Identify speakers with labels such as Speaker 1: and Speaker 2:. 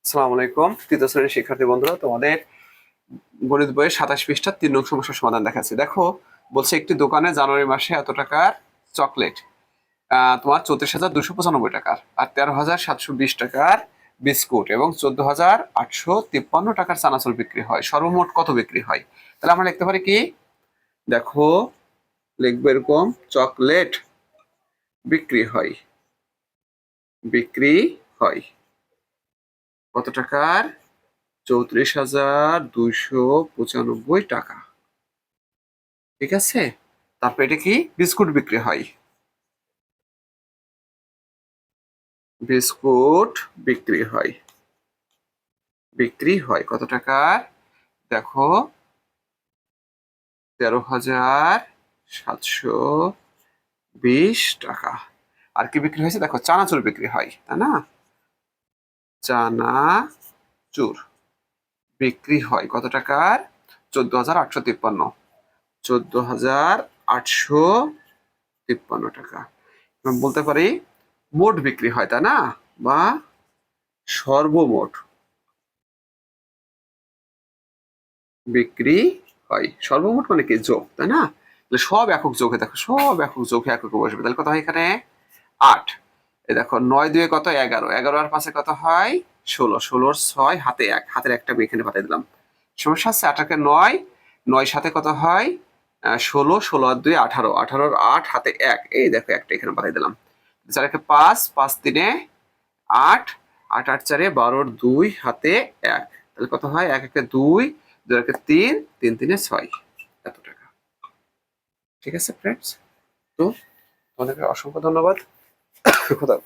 Speaker 1: আসসালামু আলাইকুম তৃতীয় শ্রেণীর শিক্ষার্থী বন্ধুরা, তোমাদের গণিত বইয়ের 27 পৃষ্ঠা 3 নং সমস্যার সমাধান দেখাচ্ছি। দেখো, বলছে একটি দোকানে জানুয়ারি মাসে এত টাকার চকলেট তোমার 34,295 টাকার আর 13,720 টাকার বিস্কুট এবং 14,853 টাকার চানাচুর বিক্রি হয়। সর্বমোট কত বিক্রি হয়? তাহলে আমরা লিখতে পারি কি, দেখো লিখবো এরকম, চকলেট বিক্রি হয় কত টাকার? 34,295 টাকা। ঠিক আছে, তারপর এটা কি, বিস্কুট বিক্রি হয়। বিস্কুট বিক্রি হয় কত টাকার? দেখো 13,720 টাকা। আর কি বিক্রি হয়েছে? দেখো চানাচুর বিক্রি হয়, তাই না? চানাচুর বিক্রি হয় কত টাকার? 14,853। 14,853 টাকা। আমরা বলতে পারি মোট বিক্রি হয়, তাই না? বা সর্বমোট বিক্রি হয়। সর্বমোট মানে কি, যোগ, তাই না? তাহলে সব একক যোগে, দেখো সব একক যোগে এককে বসবে। তাহলে কত হয় এখানে? 8। এই দেখো 9 2 কত? 11। 11 আর 5 কত হয়? 16। 16 6 হাতে 1, হাতের একটা আমি এখানে পাঠিয়ে দিলাম। সমস্যা আছে? 8 কে 9, 9 সাথে কত হয়? 16, 16 আর 2 18, 18 আর 8 হাতে 1, এই দেখো একটা এখানে পাঠিয়ে দিলাম। 4 কে 5, 5 3 8, 8 8 4 12 2 হাতে 1, তাহলে কত হয়? 1 1 2, 2 1 3, 3 3 6, এত টাকা। ঠিক আছে ফ্রেন্ডস, তো তোমাদেরকে অসংখ্য ধন্যবাদ। খোদা